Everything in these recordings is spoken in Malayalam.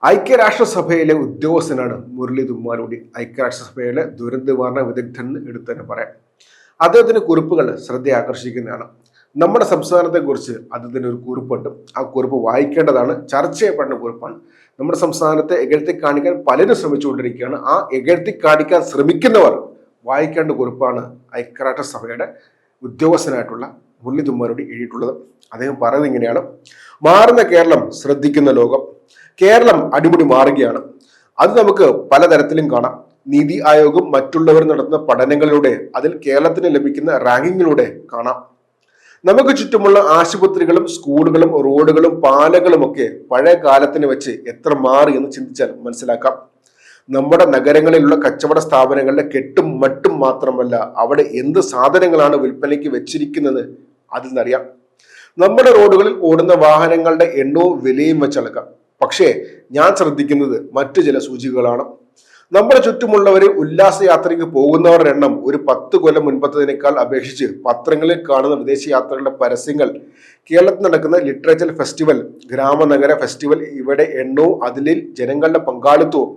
ഐക്യരാഷ്ട്രസഭയിലെ ഉദ്യോഗസ്ഥനാണ് മുരളി തുമ്മാരുടി. ഐക്യരാഷ്ട്രസഭയിലെ ദുരന്ത നിവാരണ വിദഗ്ധൻ എടുത്തു തന്നെ പറയാം. അദ്ദേഹത്തിന്റെ കുറിപ്പുകൾ ശ്രദ്ധ ആകർഷിക്കുന്നതാണ്. നമ്മുടെ സംസ്ഥാനത്തെ കുറിച്ച് അദ്ദേഹത്തിന് ഒരു കുറിപ്പുണ്ട്. ആ കുറിപ്പ് വായിക്കേണ്ടതാണ്, ചർച്ച ചെയ്യപ്പെടുന്ന കുറിപ്പാണ്. നമ്മുടെ സംസ്ഥാനത്തെ ഇകഴ്ത്തി കാണിക്കാൻ പലരും ശ്രമിച്ചുകൊണ്ടിരിക്കുകയാണ്. ആ ഇകഴ്ത്തി കാണിക്കാൻ ശ്രമിക്കുന്നവർ വായിക്കേണ്ട കുറിപ്പാണ് ഐക്യരാഷ്ട്രസഭയുടെ ഉദ്യോഗസ്ഥനായിട്ടുള്ള മുരളി തുമ്മാരുടി എഴുതിയിട്ടുള്ളത്. അദ്ദേഹം പറയുന്നത് ഇങ്ങനെയാണ്: മാറുന്ന കേരളം, ശ്രദ്ധിക്കുന്ന ലോകം. കേരളം അടിമുടി മാറുകയാണ്. അത് നമുക്ക് പലതരത്തിലും കാണാം. നീതി ആയോഗും മറ്റുള്ളവർ നടത്തുന്ന പഠനങ്ങളിലൂടെ, അതിൽ കേരളത്തിന് ലഭിക്കുന്ന റാങ്കിങ്ങിലൂടെ കാണാം. നമുക്ക് ചുറ്റുമുള്ള ആശുപത്രികളും സ്കൂളുകളും റോഡുകളും പാലങ്ങളും ഒക്കെ പഴയ കാലത്തിന് വെച്ച് എത്ര മാറി എന്ന് ചിന്തിച്ചാൽ മനസ്സിലാക്കാം. നമ്മുടെ നഗരങ്ങളിലുള്ള കച്ചവട സ്ഥാപനങ്ങളുടെ കെട്ടും മട്ടും മാത്രമല്ല, അവിടെ എന്ത് സാധനങ്ങളാണ് വിൽപ്പനയ്ക്ക് വെച്ചിരിക്കുന്നത് അതിൽ നിന്നറിയാം. നമ്മുടെ റോഡുകളിൽ ഓടുന്ന വാഹനങ്ങളുടെ എണ്ണവും വിലയും വെച്ചളക്കാം. പക്ഷേ ഞാൻ ശ്രദ്ധിക്കുന്നത് മറ്റു ചില സൂചികകളാണ്. നമ്മുടെ ചുറ്റുമുള്ളവര് ഉല്ലാസയാത്രയ്ക്ക് പോകുന്നവരുടെ എണ്ണം ഒരു 10 കൊല്ലം മുൻപത്തതിനേക്കാൾ അപേക്ഷിച്ച് പത്രങ്ങളിൽ കാണുന്ന വിദേശ യാത്രകളുടെ പരസ്യങ്ങൾ, കേരളത്തിൽ നടക്കുന്ന ലിറ്ററേച്ചർ ഫെസ്റ്റിവൽ, ഗ്രാമനഗര ഫെസ്റ്റിവൽ, ഇവിടെ എണ്ണവും അതിൽ ജനങ്ങളുടെ പങ്കാളിത്തവും,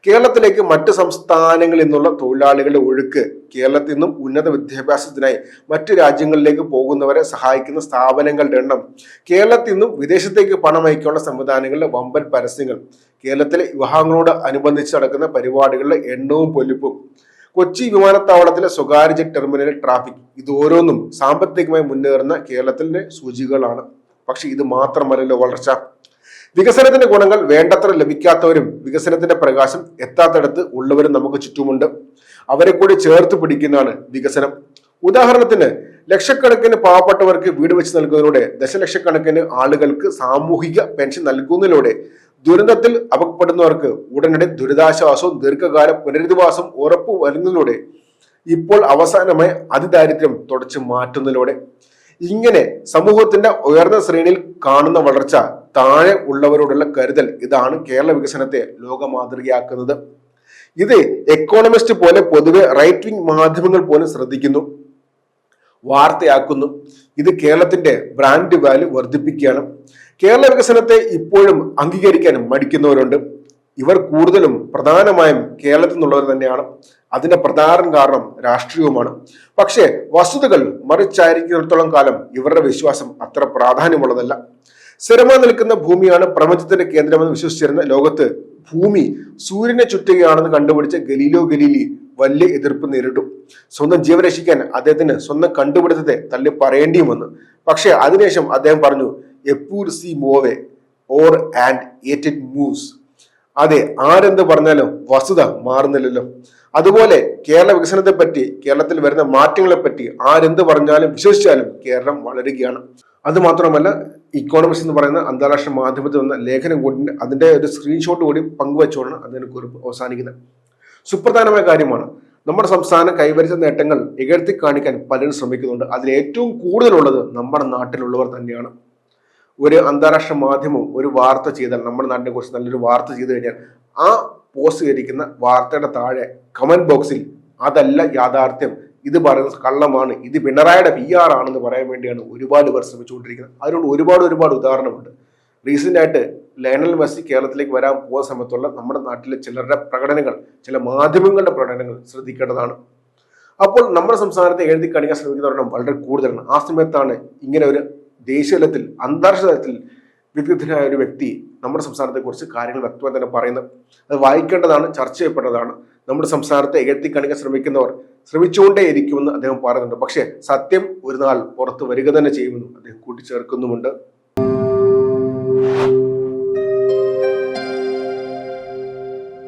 കേരളത്തിലേക്ക് മറ്റ് സംസ്ഥാനങ്ങളിൽ നിന്നുള്ള തൊഴിലാളികളുടെ ഒഴുക്ക്, കേരളത്തിൽ നിന്നും ഉന്നത വിദ്യാഭ്യാസത്തിനായി മറ്റു രാജ്യങ്ങളിലേക്ക് പോകുന്നവരെ സഹായിക്കുന്ന സ്ഥാപനങ്ങളുടെ എണ്ണം, കേരളത്തിൽ നിന്നും വിദേശത്തേക്ക് പണം അയക്കാനുള്ള സംവിധാനങ്ങളുടെ വമ്പൻ പരസ്യങ്ങൾ, കേരളത്തിലെ വിവാഹങ്ങളോട് അനുബന്ധിച്ച് നടക്കുന്ന പരിപാടികളുടെ എണ്ണവും പൊലിപ്പും, കൊച്ചി വിമാനത്താവളത്തിലെ സ്വകാര്യ ജെറ്റ് ടെർമിനലിലെ ട്രാഫിക്, ഇത് ഓരോന്നും സാമ്പത്തികമായി മുന്നേറുന്ന കേരളത്തിന്റെ സൂചികകളാണ്. പക്ഷെ ഇത് മാത്രമല്ലല്ലോ വളർച്ച. വികസനത്തിന്റെ ഗുണങ്ങൾ വേണ്ടത്ര ലഭിക്കാത്തവരും വികസനത്തിന്റെ പ്രകാശം എത്താത്തടത്ത് ഉള്ളവരും നമുക്ക് ചുറ്റുമുണ്ട്. അവരെ കൂടി ചേർത്ത് പിടിക്കുന്നതാണ് വികസനം. ഉദാഹരണത്തിന്, ലക്ഷക്കണക്കിന് പാവപ്പെട്ടവർക്ക് വീട് വെച്ച് നൽകുന്നതിലൂടെ, ദശലക്ഷക്കണക്കിന് ആളുകൾക്ക് സാമൂഹിക പെൻഷൻ നൽകുന്നതിലൂടെ, ദുരന്തത്തിൽ അകപ്പെടുന്നവർക്ക് ഉടനടി ദുരിതാശ്വാസവും ദീർഘകാല പുനരധിവാസം ഉറപ്പു വരുന്നതിലൂടെ, ഇപ്പോൾ അവസാനമായി അതിദാരിദ്ര്യം തുടച്ചു മാറ്റുന്നതിലൂടെ, ഇങ്ങനെ സമൂഹത്തിന്റെ ഉയർന്ന ശ്രേണിയിൽ കാണുന്ന വളർച്ച, താഴെ ഉള്ളവരോടുള്ള കരുതൽ, ഇതാണ് കേരള വികസനത്തെ ലോക മാതൃകയാക്കുന്നത്. ഇത് എക്കോണമിസ്റ്റ് പോലെ പൊതുവെ റൈറ്റ് വിംഗ് മാധ്യമങ്ങൾ പോലും ശ്രദ്ധിക്കുന്നു, വാർത്തയാക്കുന്നു. ഇത് കേരളത്തിന്റെ ബ്രാൻഡ് വാല്യൂ വർദ്ധിപ്പിക്കുകയാണ്. കേരള വികസനത്തെ ഇപ്പോഴും അംഗീകരിക്കാൻ മടിക്കുന്നവരുണ്ട്. ഇവർ കൂടുതലും പ്രധാനമായും കേരളത്തിൽ നിന്നുള്ളവർ തന്നെയാണ്. അതിന്റെ പ്രധാന കാരണം രാഷ്ട്രീയവുമാണ്. പക്ഷേ വസ്തുതകൾ മറിച്ചായിരിക്കുന്നിടത്തോളം കാലം ഇവരുടെ വിശ്വാസം അത്ര പ്രാധാന്യമുള്ളതല്ല. സ്ഥിരമായി നിൽക്കുന്ന ഭൂമിയാണ് പ്രപഞ്ചത്തിന്റെ കേന്ദ്രമെന്ന് വിശ്വസിച്ചിരുന്ന ലോകത്ത് ഭൂമി സൂര്യനെ ചുറ്റുകയാണെന്ന് കണ്ടുപിടിച്ച ഗലീലിയോ ഗലീലി വലിയ എതിർപ്പ് നേരിട്ടു. സ്വന്തം ജീവൻ രക്ഷിക്കാൻ അദ്ദേഹത്തിന് സ്വന്തം കണ്ടുപിടുത്തത്തെ തള്ളി പറയേണ്ടിയും വന്നു. പക്ഷെ അതിനുശേഷം അദ്ദേഹം പറഞ്ഞു, എപ്പൂർ സി മോവെ or and yet it moves. അതെ, ആരെന്ത് പറഞ്ഞാലും വസ്തുത മാറുന്നില്ലല്ലോ. അതുപോലെ കേരള വികസനത്തെ പറ്റി, കേരളത്തിൽ വരുന്ന മാറ്റങ്ങളെ പറ്റി ആരെന്ത് പറഞ്ഞാലും വിശ്വസിച്ചാലും കേരളം വളരുകയാണ്. അത് മാത്രമല്ല, ഇക്കോണമിക്സ് എന്ന് പറയുന്ന അന്താരാഷ്ട്ര മാധ്യമത്തിൽ വന്ന ലേഖനം കൂടി, അതിന്റെ ഒരു സ്ക്രീൻഷോട്ട് കൂടി പങ്കുവെച്ചുകൊണ്ടാണ് അതിന് കുറിപ്പ് അവസാനിക്കുന്നത്. സുപ്രധാനമായ കാര്യമാണ്, നമ്മുടെ സംസ്ഥാനം കൈവരിച്ച നേട്ടങ്ങൾ ഇകഴ്ത്തി കാണിക്കാൻ പലരും ശ്രമിക്കുന്നുണ്ട്. അതിൽ ഏറ്റവും കൂടുതലുള്ളത് നമ്മുടെ നാട്ടിലുള്ളവർ തന്നെയാണ്. ഒരു അന്താരാഷ്ട്ര മാധ്യമം ഒരു വാർത്ത ചെയ്താൽ, നമ്മുടെ നാട്ടിനെ കുറിച്ച് നല്ലൊരു വാർത്ത ചെയ്തു കഴിഞ്ഞാൽ, ആ പോസ്റ്റ് ചെയ്തിരിക്കുന്ന വാർത്തയുടെ താഴെ കമന്റ് ബോക്സിൽ അതല്ല യാഥാർത്ഥ്യം, ഇത് പറയുന്നത് കള്ളമാണ്, ഇത് പിണറായിയുടെ PR ആണെന്ന് പറയാൻ വേണ്ടിയാണ് ഒരുപാട് പേർ ശ്രമിച്ചുകൊണ്ടിരിക്കുന്നത്. അതിനോട് ഒരുപാട് ഉദാഹരണമുണ്ട്. റീസെന്റ് ആയിട്ട് ലയണൽ മെസ്സി കേരളത്തിലേക്ക് വരാൻ പോകുന്ന സമയത്തുള്ള നമ്മുടെ നാട്ടിലെ ചിലരുടെ പ്രകടനങ്ങൾ, ചില മാധ്യമങ്ങളുടെ പ്രകടനങ്ങൾ ശ്രദ്ധിക്കേണ്ടതാണ്. അപ്പോൾ നമ്മുടെ സംസ്ഥാനത്തെ എഴുതി കാണിക്കാൻ ശ്രമിക്കുന്നവരുടെ വളരെ കൂടുതലാണ്. ആ സമയത്താണ് ഇങ്ങനെ ഒരു ദേശീയ തലത്തിൽ, അന്താരാഷ്ട്ര തലത്തിൽ വിദഗ്ധനായ ഒരു വ്യക്തി നമ്മുടെ സംസ്ഥാനത്തെ കുറിച്ച് കാര്യങ്ങൾ വ്യക്തമായി തന്നെ പറയുന്നത്. അത് വായിക്കേണ്ടതാണ്, ചർച്ച ചെയ്യപ്പെട്ടതാണ്. നമ്മുടെ സംസ്ഥാനത്തെ എഴുതി കാണിക്കാൻ ശ്രമിക്കുന്നവർ ശ്രമിച്ചുകൊണ്ടേയിരിക്കുമെന്ന് അദ്ദേഹം പറയുന്നുണ്ട്. പക്ഷേ സത്യം ഒരു നാൾ പുറത്ത് വരിക തന്നെ ചെയ്യുമെന്നും അദ്ദേഹം കൂട്ടിച്ചേർക്കുന്നുമുണ്ട്.